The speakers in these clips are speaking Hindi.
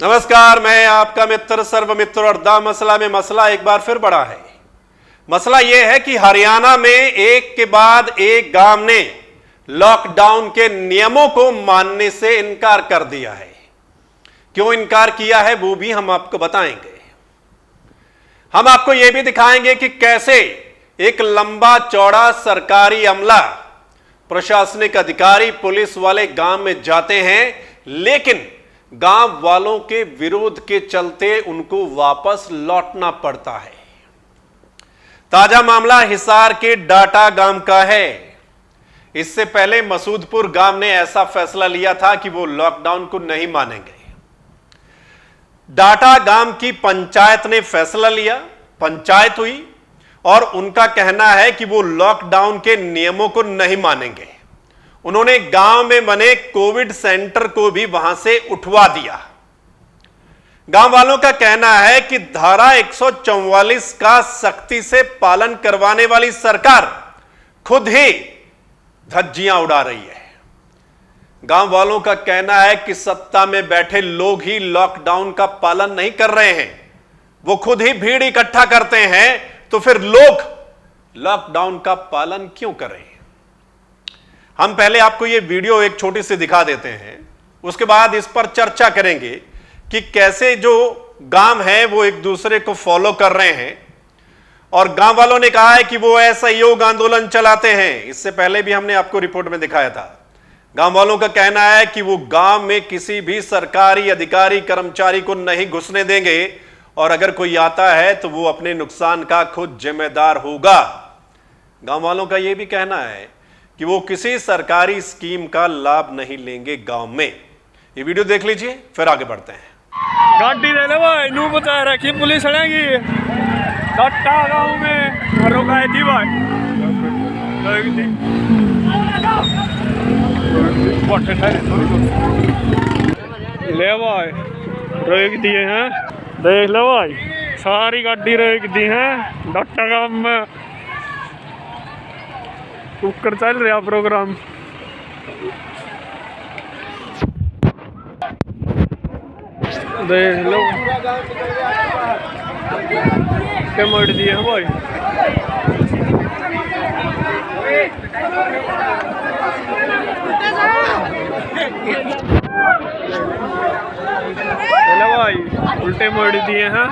नमस्कार, मैं आपका मित्र सर्वमित्र और दा मसला में मसला एक बार फिर बड़ा है। मसला यह है कि हरियाणा में एक के बाद एक गांव ने लॉकडाउन के नियमों को मानने से इनकार कर दिया है। क्यों इनकार किया है वो भी हम आपको बताएंगे। हम आपको यह भी दिखाएंगे कि कैसे एक लंबा चौड़ा सरकारी अमला, प्रशासनिक अधिकारी, पुलिस वाले गांव में जाते हैं, लेकिन गांव वालों के विरोध के चलते उनको वापस लौटना पड़ता है। ताजा मामला हिसार के डाटा गांव का है। इससे पहले मसूदपुर गांव ने ऐसा फैसला लिया था कि वो लॉकडाउन को नहीं मानेंगे। डाटा गांव की पंचायत ने फैसला लिया, पंचायत हुई और उनका कहना है कि वो लॉकडाउन के नियमों को नहीं मानेंगे। उन्होंने गांव में बने कोविड सेंटर को भी वहां से उठवा दिया। गांव वालों का कहना है कि धारा 144 का सख्ती से पालन करवाने वाली सरकार खुद ही धज्जियां उड़ा रही है। गांव वालों का कहना है कि सत्ता में बैठे लोग ही लॉकडाउन का पालन नहीं कर रहे हैं। वो खुद ही भीड़ इकट्ठा करते हैं, तो फिर लोग लॉकडाउन का पालन क्यों कर रहे हैं? हम पहले आपको यह वीडियो एक छोटी सी दिखा देते हैं, उसके बाद इस पर चर्चा करेंगे कि कैसे जो गांव है वो एक दूसरे को फॉलो कर रहे हैं। और गांव वालों ने कहा है कि वो असहयोग आंदोलन चलाते हैं। इससे पहले भी हमने आपको रिपोर्ट में दिखाया था। गांव वालों का कहना है कि वो गांव में किसी भी सरकारी अधिकारी कर्मचारी को नहीं घुसने देंगे और अगर कोई आता है तो वो अपने नुकसान का खुद जिम्मेदार होगा। गांव वालों का यह भी कहना है कि वो किसी सरकारी स्कीम का लाभ नहीं लेंगे गांव में। ये वीडियो देख लीजिए, फिर आगे बढ़ते हैं। गाड़ी ले लो भाई, नू बचा रखी पुलिस लड़ेगी। डट्टा गांव में रोका थी भाई, ले भाई रोक दिए हैं। देख लो भाई, सारी गाड़ी रोक दी है डट्टा गांव में। ऊपर चल रहा प्रोग्राम। देख लो क्या मोड़ दिए हैं भाई। चलो भाई, उल्टे मोड़ दिए हैं।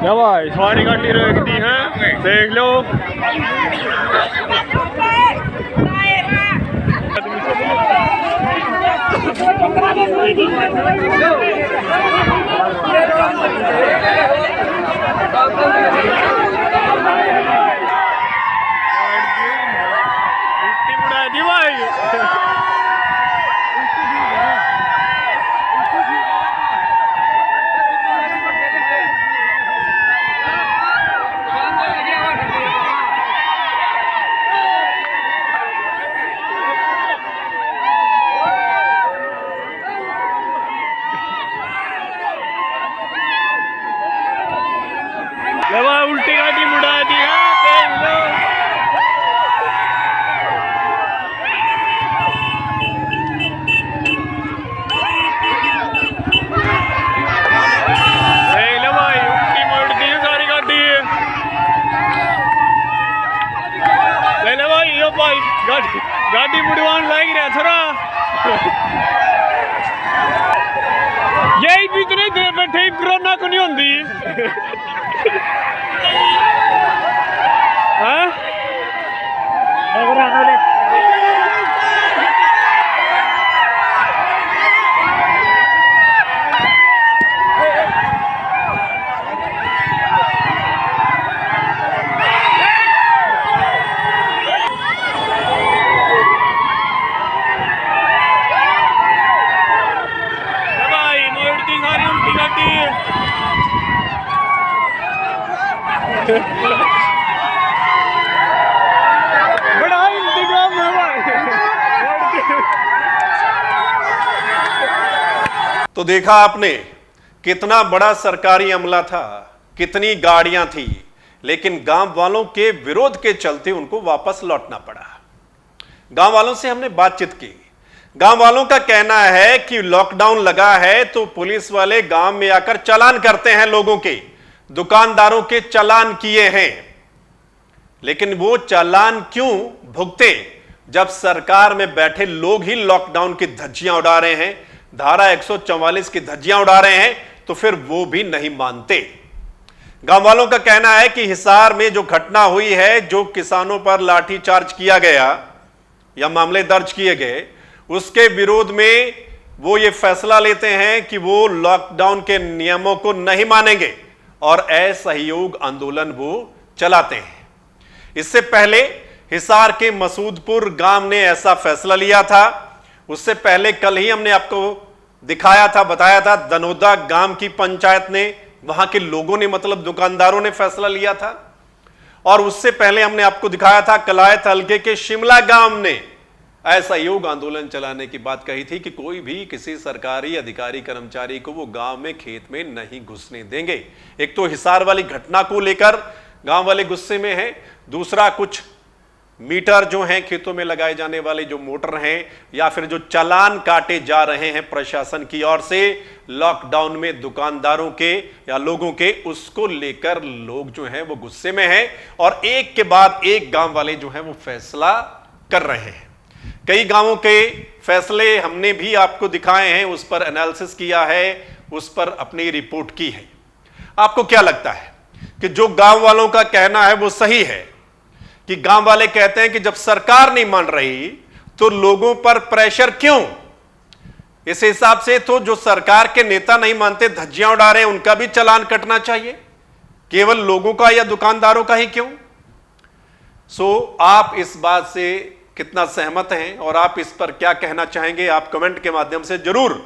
क्या भाई, सारी गाड़ी रोक दी है, देख लो। उल्टी गाड़ी मुड़ा दी है, देख लो। देख लो भाई, उल्टी मोड़ दी है सारी गाड़ी। देख लो भाई, यो भाई गाड़ी मुड़वान लग रहा थोड़ा। यही भी तो नहीं दे बैठे, कोरोना को नहीं होती। बड़ा इंतजाम है भाई। तो देखा आपने कितना बड़ा सरकारी अमला था, कितनी गाड़ियां थी, लेकिन गांव वालों के विरोध के चलते उनको वापस लौटना पड़ा। गांव वालों से हमने बातचीत की। गांव वालों का कहना है कि लॉकडाउन लगा है तो पुलिस वाले गांव में आकर चालान करते हैं, लोगों के, दुकानदारों के चालान किए हैं। लेकिन वो चालान क्यों भुगते जब सरकार में बैठे लोग ही लॉकडाउन की धज्जियां उड़ा रहे हैं, धारा 144 की धज्जियां उड़ा रहे हैं, तो फिर वो भी नहीं मानते। गांव वालों का कहना है कि हिसार में जो घटना हुई है, जो किसानों पर लाठीचार्ज किया गया या मामले दर्ज किए गए, उसके विरोध में वो ये फैसला लेते हैं कि वो लॉकडाउन के नियमों को नहीं मानेंगे और असहयोग आंदोलन वो चलाते हैं। इससे पहले हिसार के मसूदपुर गांव ने ऐसा फैसला लिया था। उससे पहले कल ही हमने आपको दिखाया था, बताया था, दनोदा गांव की पंचायत ने, वहां के लोगों ने, मतलब दुकानदारों ने फैसला लिया था। और उससे पहले हमने आपको दिखाया था कलायत हल्के के शिमला गांव ने असहयोग आंदोलन चलाने की बात कही थी कि कोई भी किसी सरकारी अधिकारी कर्मचारी को वो गांव में, खेत में नहीं घुसने देंगे। एक तो हिसार वाली घटना को लेकर गांव वाले गुस्से में हैं, दूसरा कुछ मीटर जो हैं खेतों में लगाए जाने वाले जो मोटर हैं, या फिर जो चालान काटे जा रहे हैं प्रशासन की ओर से लॉकडाउन में दुकानदारों के या लोगों के, उसको लेकर लोग जो हैं वो गुस्से में हैं और एक के बाद एक गांव वाले जो हैं वो फैसला कर रहे हैं। कई गांवों के फैसले हमने भी आपको दिखाए हैं, उस पर एनालिसिस किया है, उस पर अपनी रिपोर्ट की है। आपको क्या लगता है कि जो गांव वालों का कहना है वो सही है कि गांव वाले कहते हैं कि जब सरकार नहीं मान रही तो लोगों पर प्रेशर क्यों? इस हिसाब से तो जो सरकार के नेता नहीं मानते, धज्जियां उड़ा रहे हैं, उनका भी चालान कटना चाहिए, केवल लोगों का या दुकानदारों का ही क्यों? आप इस बात से कितना सहमत हैं और आप इस पर क्या कहना चाहेंगे, आप कमेंट के माध्यम से जरूर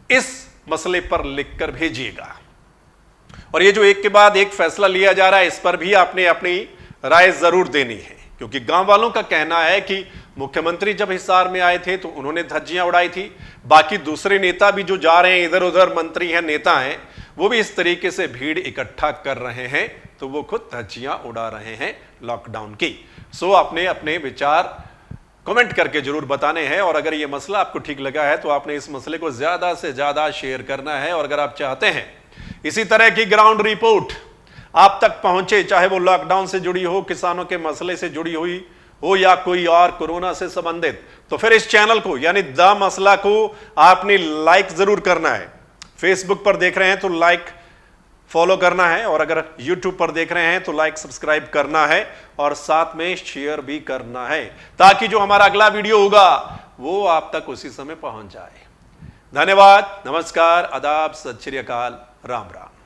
इस मसले पर लिखकर भेजिएगा। और ये जो एक के बाद एक फैसला लिया जा रहा है, इस पर भी आपने अपनी राय जरूर देनी है, क्योंकि गांव वालों का कहना है कि मुख्यमंत्री जब हिसार में आए थे तो उन्होंने धज्जियां उड़ाई थी, बाकी दूसरे नेता भी जो जा रहे हैं, इधर उधर मंत्री हैं, नेता हैं, वो भी इस तरीके से भीड़ इकट्ठा कर रहे हैं, तो वो खुद धज्जियां उड़ा रहे हैं लॉकडाउन की। आपने अपने विचार कमेंट करके जरूर बताने हैं, और अगर ये मसला आपको ठीक लगा है तो आपने इस मसले को ज्यादा से ज्यादा शेयर करना है। और अगर आप चाहते हैं इसी तरह की ग्राउंड रिपोर्ट आप तक पहुंचे, चाहे वो लॉकडाउन से जुड़ी हो, किसानों के मसले से जुड़ी हुई हो, या कोई और कोरोना से संबंधित, तो फिर इस चैनल को यानी द मसला को आपने लाइक जरूर करना है। फेसबुक पर देख रहे हैं तो लाइक फॉलो करना है, और अगर यूट्यूब पर देख रहे हैं तो लाइक सब्सक्राइब करना है, और साथ में शेयर भी करना है, ताकि जो हमारा अगला वीडियो होगा वो आप तक उसी समय पहुंच जाए। धन्यवाद, नमस्कार, आदाब, सत श्री अकाल, राम राम।